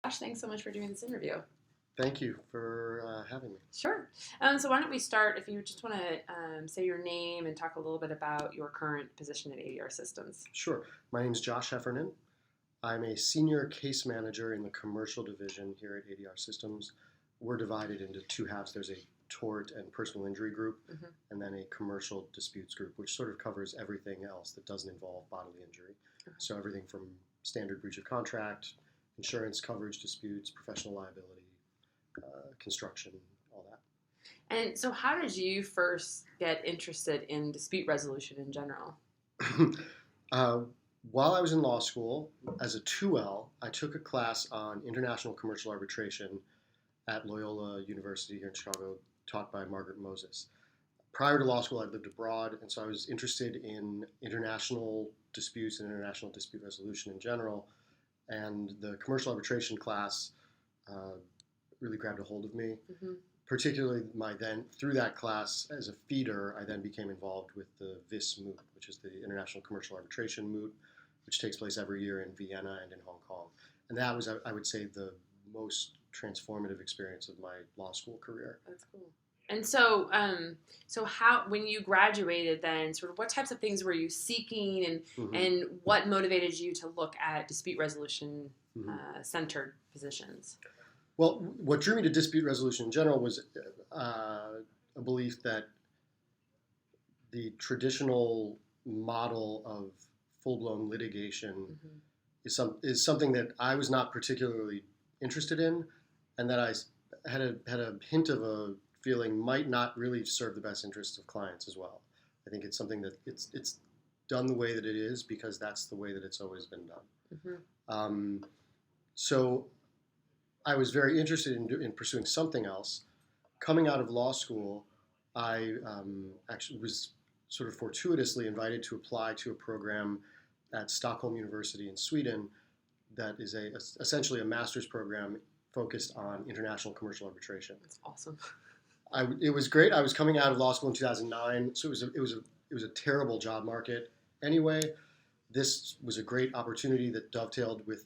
Josh, thanks so much for doing this interview. Thank you for having me. Sure. So why don't we start, if you just want to say your name and talk a little bit about your current position at ADR Systems. Sure. My name is Josh Heffernan. I'm a senior case manager in the commercial division here at ADR Systems. We're divided into two halves. There's a tort and personal injury group, and then a commercial disputes group, which sort of covers everything else that doesn't involve bodily injury. So everything from standard breach of contract, insurance coverage disputes, professional liability, construction, all that. And so how did you first get interested in dispute resolution in general? While I was in law school, as a 2L, I took a class on international commercial arbitration at Loyola University here in Chicago, taught by Margaret Moses. Prior to law school, I lived abroad, and so I was interested in international disputes and international dispute resolution in general. And the commercial arbitration class really grabbed a hold of me. Particularly through that class as a feeder, I then became involved with the VIS moot, which is the International Commercial Arbitration moot, which takes place every year in Vienna and in Hong Kong. And that was, I would say, the most transformative experience of my law school career. That's cool. And so, how, when you graduated then, sort of what types of things were you seeking, and what motivated you to look at dispute resolution centered positions? Well, what drew me to dispute resolution in general was a belief that the traditional model of full-blown litigation is something that I was not particularly interested in, and that I had a hint of a feeling might not really serve the best interests of clients as well. I think it's something that it's done the way that it is because that's the way that it's always been done. So I was very interested in pursuing something else. Coming out of law school, I actually was sort of fortuitously invited to apply to a program at Stockholm University in Sweden that is essentially a master's program focused on international commercial arbitration. That's awesome. It was great. I was coming out of law school in 2009, so it was a terrible job market. Anyway, this was a great opportunity that dovetailed with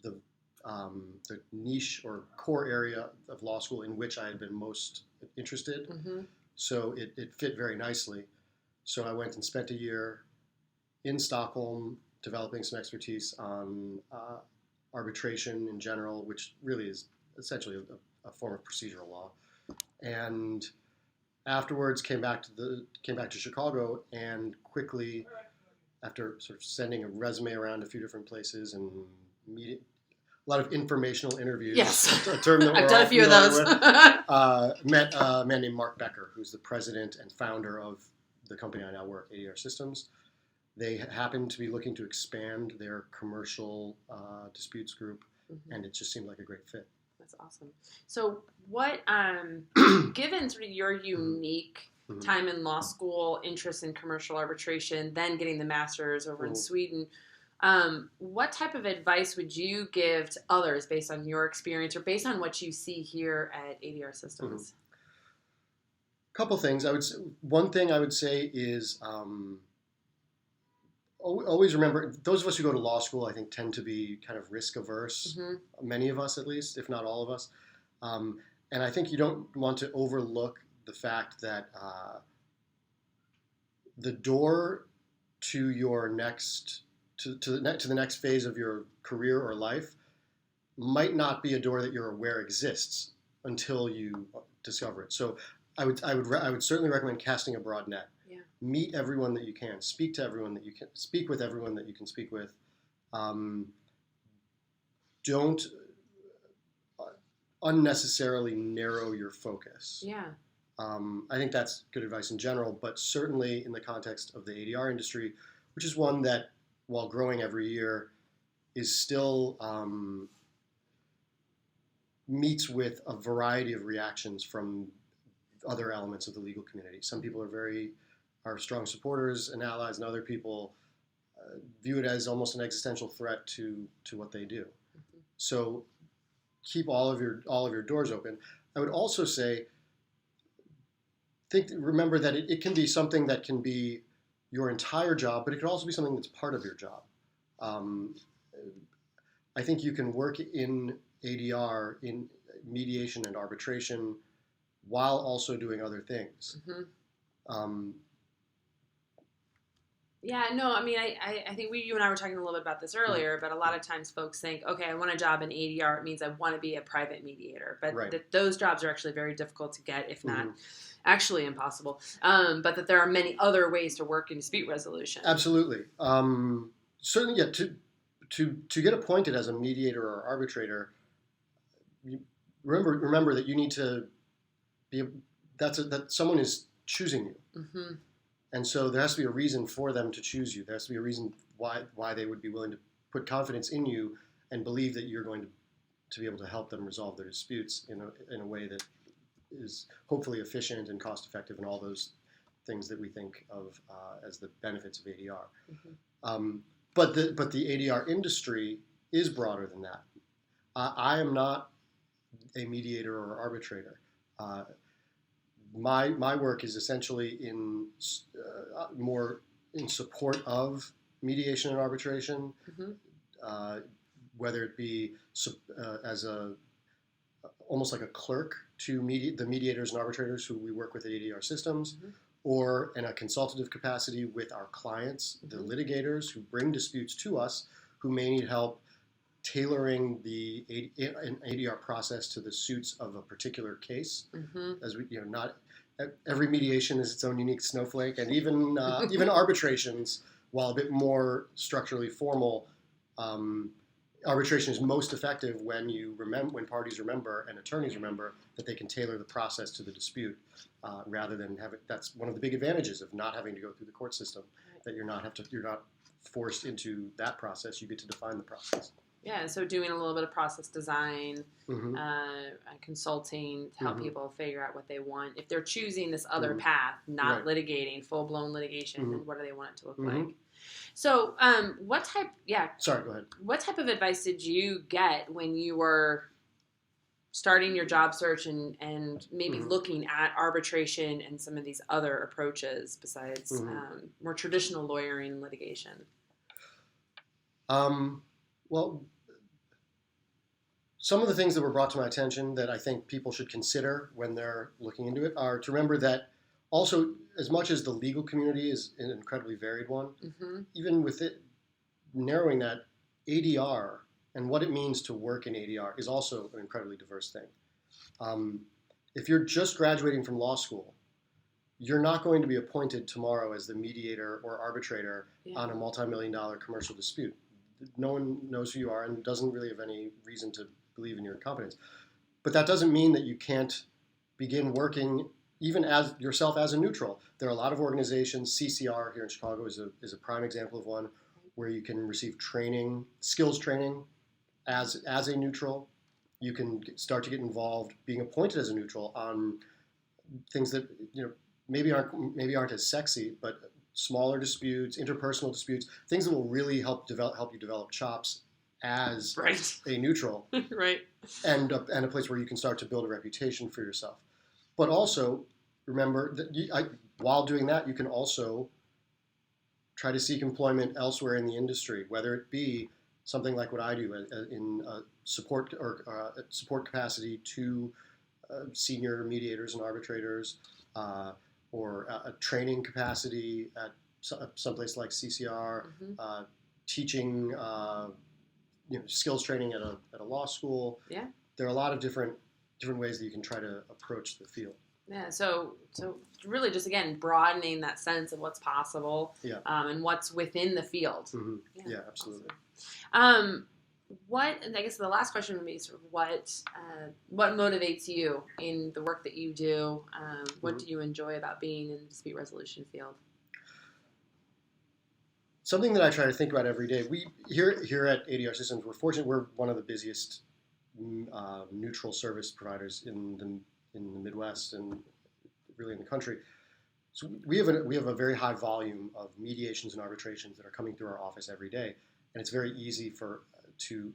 the niche or core area of law school in which I had been most interested. So it fit very nicely. So I went and spent a year in Stockholm developing some expertise on arbitration in general, which really is essentially a form of procedural law. And afterwards came back to Chicago, and quickly, after sort of sending a resume around a few different places and meeting a lot of informational interviews. Yes, a term that I've done a few of those. Met a man named Mark Becker, who's the president and founder of the company I now work, ADR Systems. They happened to be looking to expand their commercial disputes group, and it just seemed like a great fit. That's awesome. So what, given sort of your unique time in law school, interest in commercial arbitration, then getting the master's over in Sweden, what type of advice would you give to others based on your experience or based on what you see here at ADR Systems? Couple things. One thing I would say is always remember, those of us who go to law school, I think, tend to be kind of risk averse. Many of us, at least, if not all of us. And I think you don't want to overlook the fact that the door to your next to the next phase of your career or life might not be a door that you're aware exists until you discover it. So I would certainly recommend casting a broad net. Meet everyone that you can. Speak to everyone that you can. Speak with everyone that you can speak with. Don't unnecessarily narrow your focus. I think that's good advice in general, but certainly in the context of the ADR industry, which is one that, while growing every year, is still meets with a variety of reactions from other elements of the legal community. Some people are strong supporters and allies, and other people view it as almost an existential threat to what they do. So keep all of your doors open. I would also say, remember that it can be something that can be your entire job, but it can also be something that's part of your job. I think you can work in ADR, in mediation and arbitration, while also doing other things. Yeah, no, I mean, I think you and I were talking a little bit about this earlier, but a lot of times folks think, okay, I want a job in ADR. It means I want to be a private mediator. But those jobs are actually very difficult to get, if not actually impossible. But that there are many other ways to work in dispute resolution. Absolutely. Certainly, yeah, to get appointed as a mediator or arbitrator, remember that you need to be, that someone is choosing you. And so there has to be a reason for them to choose you. There has to be a reason why they would be willing to put confidence in you and believe that you're going to be able to help them resolve their disputes in a way that is hopefully efficient and cost effective and all those things that we think of as the benefits of ADR. But the ADR industry is broader than that. I am not a mediator or arbitrator. My work is essentially more in support of mediation and arbitration, whether it be as almost like a clerk to the mediators and arbitrators who we work with at ADR Systems, or in a consultative capacity with our clients, the litigators who bring disputes to us, who may need help tailoring an ADR process to the suits of a particular case. As we, not every mediation is its own unique snowflake, and even arbitrations, while a bit more structurally formal, arbitration is most effective when parties remember and attorneys remember that they can tailor the process to the dispute, rather than have it. That's one of the big advantages of not having to go through the court system. That you're not forced into that process. You get to define the process. Yeah, so doing a little bit of process design, consulting to help people figure out what they want. If they're choosing this other path, not litigating, full-blown litigation, then what do they want it to look like? So what type Sorry, go ahead. What type of advice did you get when you were starting your job search and maybe looking at arbitration and some of these other approaches besides more traditional lawyering and litigation? Well, some of the things that were brought to my attention that I think people should consider when they're looking into it are to remember that also, as much as the legal community is an incredibly varied one, even with it narrowing that, ADR and what it means to work in ADR is also an incredibly diverse thing. If you're just graduating from law school, you're not going to be appointed tomorrow as the mediator or arbitrator on a multi-million-dollar commercial dispute. No one knows who you are and doesn't really have any reason to believe in your competence. But that doesn't mean that you can't begin working even as yourself as a neutral. There are a lot of organizations. CCR here in Chicago is a prime example of one where you can receive training, skills training as a neutral. You can start to get involved being appointed as a neutral on things that maybe aren't as sexy, but smaller disputes, interpersonal disputes, things that will really help you develop chops as a neutral, and a place where you can start to build a reputation for yourself. But also remember that while doing that, you can also try to seek employment elsewhere in the industry, whether it be something like what I do in support support capacity to senior mediators and arbitrators, or a training capacity at someplace like CCR, teaching, skills training at a law school. Yeah, there are a lot of different ways that you can try to approach the field. Yeah, so really just, again, broadening that sense of what's possible, and what's within the field. Yeah, absolutely. Awesome. I guess the last question would be sort of what motivates you in the work that you do? What do you enjoy about being in the dispute resolution field? Something that I try to think about every day. We here at ADR Systems, we're fortunate. We're one of the busiest neutral service providers in the Midwest and really in the country. So we have a very high volume of mediations and arbitrations that are coming through our office every day, and it's very easy for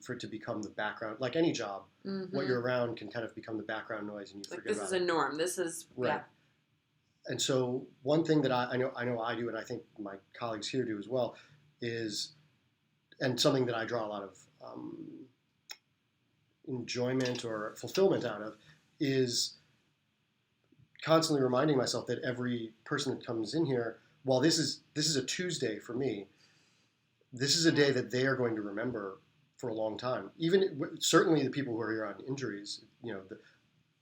it to become the background. Like any job, what you're around can kind of become the background noise, and you forget about it. This is a norm. This is right. And so one thing that I know I do, and I think my colleagues here do as well, and something that I draw a lot of enjoyment or fulfillment out of is constantly reminding myself that every person that comes in here, while this is a Tuesday for me, this is a day that they are going to remember for a long time. Even certainly the people who are here on injuries,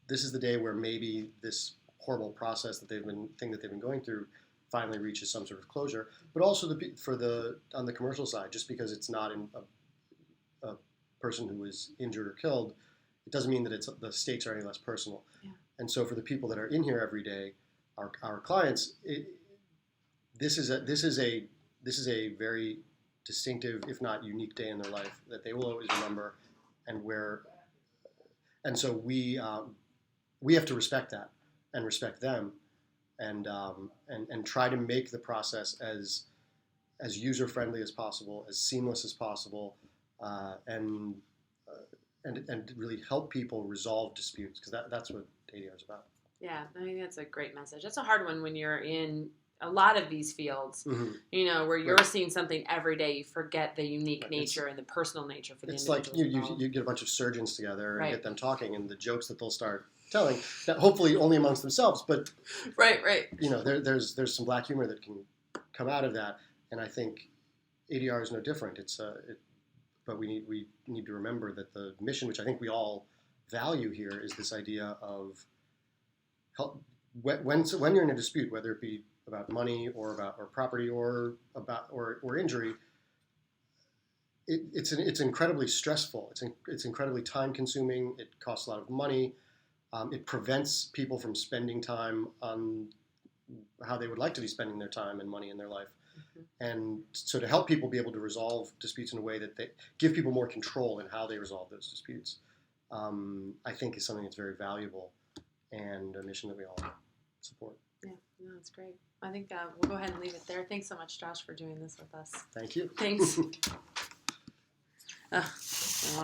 this is the day where maybe this horrible process that they've been going through finally reaches some sort of closure. But also on the commercial side, just because it's not a person who was injured or killed, it doesn't mean that the stakes are any less personal. Yeah. And so for the people that are in here every day, our clients, this is a very distinctive, if not unique, day in their life that they will always remember, and so we have to respect that and respect them, and try to make the process as user friendly as possible, as seamless as possible, and really help people resolve disputes, because that's what ADR is about. Yeah, I think that's a great message. That's a hard one when you're in a lot of these fields, where you're seeing something every day. You forget the unique nature and the personal nature for the individuals. It's like you get a bunch of surgeons together and get them talking, and the jokes that they'll start telling, that hopefully only amongst themselves, but right. There's some black humor that can come out of that, and I think ADR is no different. But we need to remember that the mission, which I think we all value here, is this idea of help when you're in a dispute, whether it be about money or property or injury. It's incredibly stressful. It's incredibly time consuming. It costs a lot of money. It prevents people from spending time on how they would like to be spending their time and money in their life. And so to help people be able to resolve disputes in a way that they give people more control in how they resolve those disputes, I think is something that's very valuable and a mission that we all support. Yeah, no, that's great. I think we'll go ahead and leave it there. Thanks so much, Josh, for doing this with us. Thank you. Thanks. I'll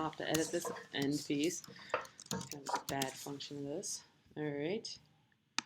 have to edit this end piece. Kind of bad function of this. All right.